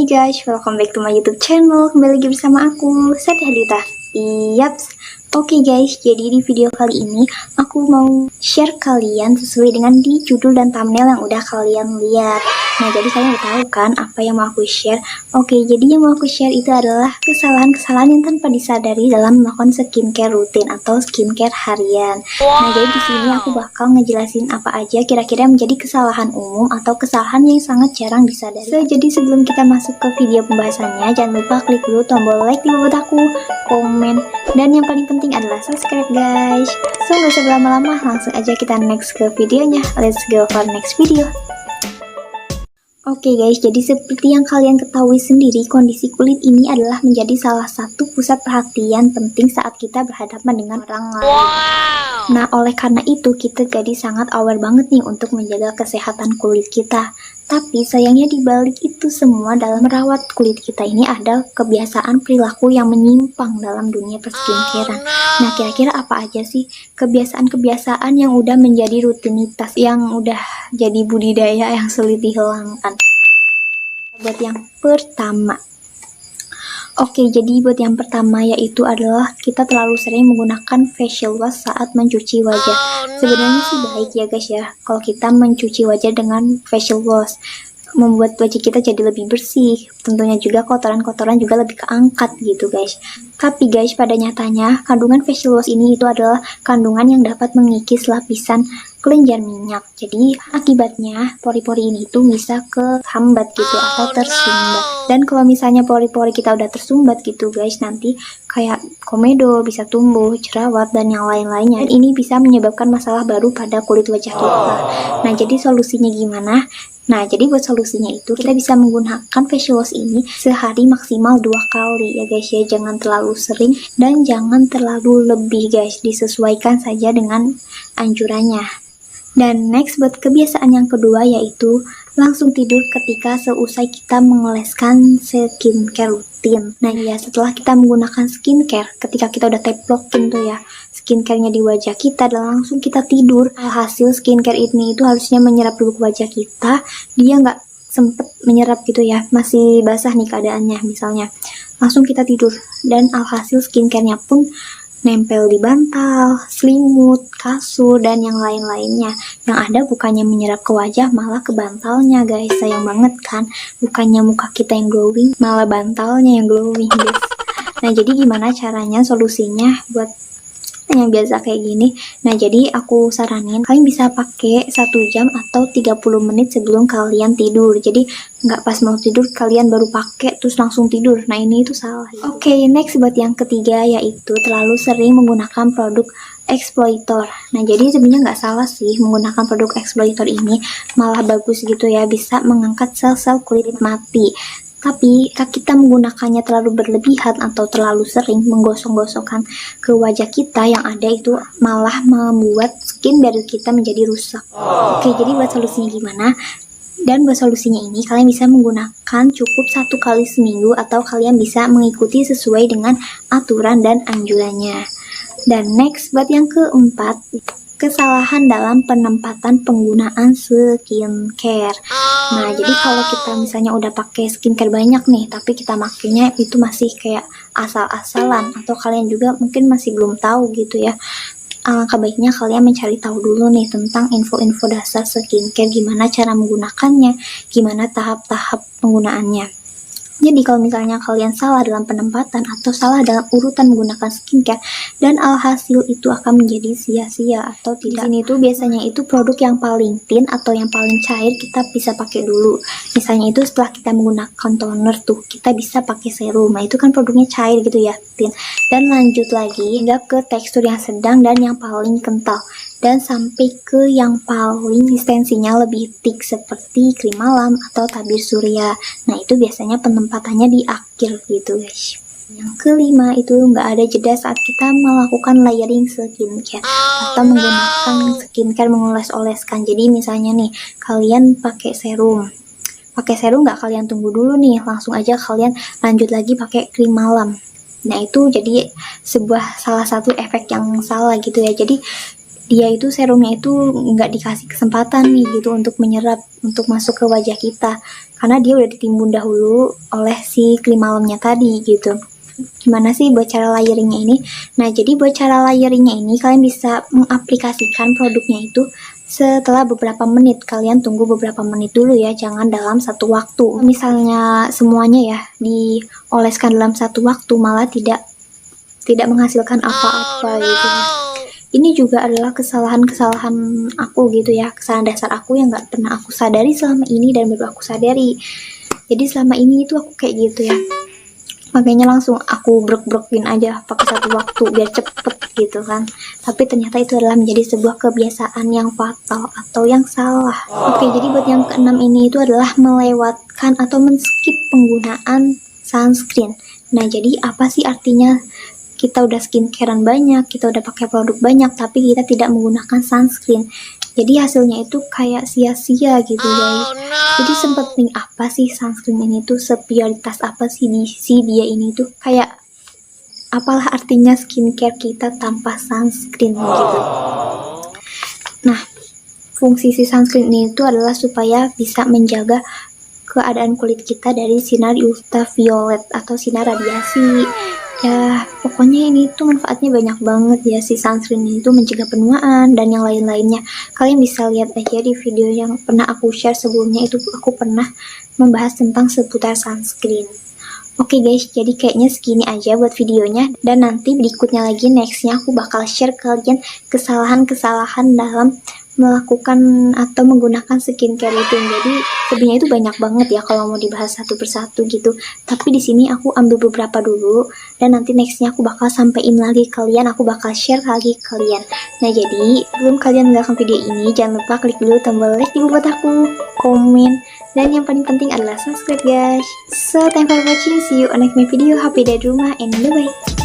guys, welcome back to my YouTube channel. Kembali lagi bersama aku, Satya Dita. Yaps. Oke guys, jadi di video kali ini aku mau share kalian sesuai dengan di judul dan thumbnail yang udah kalian lihat. Nah, jadi kalian udah tahu kan apa yang mau aku share? Oke, jadi yang mau aku share itu adalah kesalahan-kesalahan yang tanpa disadari dalam melakukan skincare rutin atau skincare harian. Nah, jadi di sini aku bakal ngejelasin apa aja kira-kira menjadi kesalahan umum atau kesalahan yang sangat jarang disadari. Jadi sebelum kita masuk ke video pembahasannya, jangan lupa klik dulu tombol like di bawah aku, komen, dan yang paling penting adalah subscribe guys. So gak usah berlama-lama, langsung aja kita next ke videonya. Let's go for next video. Oke guys, jadi seperti yang kalian ketahui sendiri, kondisi kulit ini adalah menjadi salah satu pusat perhatian penting saat kita berhadapan dengan orang lain. Nah, oleh karena itu kita jadi sangat aware banget nih untuk menjaga kesehatan kulit kita. Tapi sayangnya dibalik itu semua, dalam merawat kulit kita ini ada kebiasaan perilaku yang menyimpang dalam dunia perskincarean. Nah, kira-kira apa aja sih kebiasaan-kebiasaan yang udah menjadi rutinitas, yang udah jadi budidaya yang sulit dihilangkan? Buat yang pertama, jadi buat yang pertama yaitu adalah kita terlalu sering menggunakan facial wash saat mencuci wajah. Sebenarnya sih baik ya guys ya, kalau kita mencuci wajah dengan facial wash, membuat wajah kita jadi lebih bersih. Tentunya juga kotoran-kotoran juga lebih keangkat gitu guys. Tapi guys, pada nyatanya kandungan facial wash ini itu adalah kandungan yang dapat mengikis lapisan kelenjar minyak. Jadi akibatnya pori-pori ini tuh bisa kehambat gitu atau tersumbat. Dan kalau misalnya pori-pori kita udah tersumbat gitu guys, nanti kayak komedo bisa tumbuh, jerawat, dan yang lain-lainnya. Dan ini bisa menyebabkan masalah baru pada kulit wajah kita. Nah, jadi solusinya gimana? Nah, jadi buat solusinya itu kita bisa menggunakan facial wash ini sehari maksimal 2 kali ya guys ya. Jangan terlalu sering dan jangan terlalu lebih guys, disesuaikan saja dengan anjurannya. Dan next buat kebiasaan yang kedua yaitu langsung tidur ketika seusai kita mengoleskan skincare rutin. Nah ya, setelah kita menggunakan skincare, ketika kita udah teplokin tuh ya skincarenya di wajah kita dan langsung kita tidur, hasil skincare ini itu harusnya menyerap dulu ke wajah kita. Dia nggak sempet menyerap gitu ya, masih basah nih keadaannya misalnya, langsung kita tidur dan alhasil skincarenya pun nempel di bantal, selimut, kasur, dan yang lain-lainnya. Yang ada bukannya menyerap ke wajah, malah ke bantalnya guys. Sayang banget kan, bukannya muka kita yang glowing, malah bantalnya yang glowing guys. Nah, jadi gimana caranya, solusinya buat yang biasa kayak gini? Nah, jadi aku saranin kalian bisa pakai 1 jam atau 30 menit sebelum kalian tidur. Jadi nggak pas mau tidur kalian baru pakai terus langsung tidur. Nah, ini itu salah. Oke, next buat yang ketiga yaitu terlalu sering menggunakan produk exploiter. Nah, jadi sebenarnya nggak salah sih menggunakan produk exploiter ini, malah bagus gitu ya, bisa mengangkat sel-sel kulit mati. Tapi jika kita menggunakannya terlalu berlebihan atau terlalu sering menggosok-gosokkan ke wajah kita, yang ada itu malah membuat skin barrier kita menjadi rusak. Oke, jadi buat solusinya gimana? Dan buat solusinya ini kalian bisa menggunakan cukup 1 kali seminggu atau kalian bisa mengikuti sesuai dengan aturan dan anjurannya. Dan next buat yang keempat, kesalahan dalam penempatan penggunaan skincare. Nah, jadi kalau kita misalnya udah pakai skincare banyak nih, tapi kita makainya itu masih kayak asal-asalan, atau kalian juga mungkin masih belum tahu gitu ya, alangkah baiknya kalian mencari tahu dulu nih tentang info-info dasar skincare, gimana cara menggunakannya, gimana tahap-tahap penggunaannya. Jadi kalau misalnya kalian salah dalam penempatan atau salah dalam urutan menggunakan skincare, dan alhasil itu akan menjadi sia-sia atau tidak. Ini tuh biasanya itu produk yang paling thin atau yang paling cair kita bisa pakai dulu. Misalnya itu setelah kita menggunakan toner tuh kita bisa pakai serum. Nah, itu kan produknya cair gitu ya, thin. Dan lanjut lagi hingga ke tekstur yang sedang dan yang paling kental, dan sampai ke yang paling konsistensinya lebih thick seperti krim malam atau tabir surya. Nah, itu biasanya penempatannya di akhir gitu guys. Yang kelima itu nggak ada jeda saat kita melakukan layering skincare atau menggunakan skincare mengoles-oleskan. Jadi misalnya nih kalian pakai serum nggak kalian tunggu dulu nih, langsung aja kalian lanjut lagi pakai krim malam. Nah, itu jadi salah satu efek yang salah gitu ya. Jadi dia itu serumnya itu nggak dikasih kesempatan nih gitu untuk menyerap, untuk masuk ke wajah kita, karena dia udah ditimbun dahulu oleh si krim malamnya tadi gitu. Gimana sih buat cara layeringnya ini? Nah, jadi buat cara layeringnya ini kalian bisa mengaplikasikan produknya itu setelah beberapa menit. Kalian tunggu beberapa menit dulu ya, jangan dalam satu waktu. Misalnya semuanya ya dioleskan dalam satu waktu, malah tidak menghasilkan apa-apa gitu. Ini juga adalah kesalahan-kesalahan aku gitu ya, kesalahan dasar aku yang nggak pernah aku sadari selama ini dan baru aku sadari. Jadi selama ini itu aku kayak gitu ya, makanya langsung aku brok-brokin aja pakai satu waktu biar cepet gitu kan. Tapi ternyata itu adalah menjadi sebuah kebiasaan yang fatal atau yang salah. Oke, jadi buat yang keenam ini itu adalah melewatkan atau men-skip penggunaan sunscreen. Nah, jadi apa sih artinya kita udah skincarean banyak, kita udah pakai produk banyak, tapi kita tidak menggunakan sunscreen? Jadi hasilnya itu kayak sia-sia gitu guys. Jadi sepenting apa sih sunscreen ini tuh, seprioritas apa sih si dia ini tuh, kayak apalah artinya skincare kita tanpa sunscreen gitu. Nah, fungsi si sunscreen ini itu adalah supaya bisa menjaga keadaan kulit kita dari sinar ultraviolet atau sinar radiasi. Ya, pokoknya ini tuh manfaatnya banyak banget ya, si sunscreen ini tuh mencegah penuaan dan yang lain-lainnya. Kalian bisa lihat aja di video yang pernah aku share sebelumnya, itu aku pernah membahas tentang seputar sunscreen. Oke guys, jadi kayaknya segini aja buat videonya, dan nanti berikutnya lagi nextnya aku bakal share kalian kesalahan-kesalahan dalam melakukan atau menggunakan skincare itu. Jadi sebenarnya itu banyak banget ya kalau mau dibahas satu persatu gitu. Tapi di sini aku ambil beberapa dulu, dan nanti nextnya aku bakal sampein lagi kalian, aku bakal share lagi kalian. Nah, jadi sebelum kalian meninggalkan video ini, jangan lupa klik dulu tombol like di buat aku, komen, dan yang paling penting adalah subscribe guys. So thanks for watching, see you on next video. Happy day di rumah and bye bye.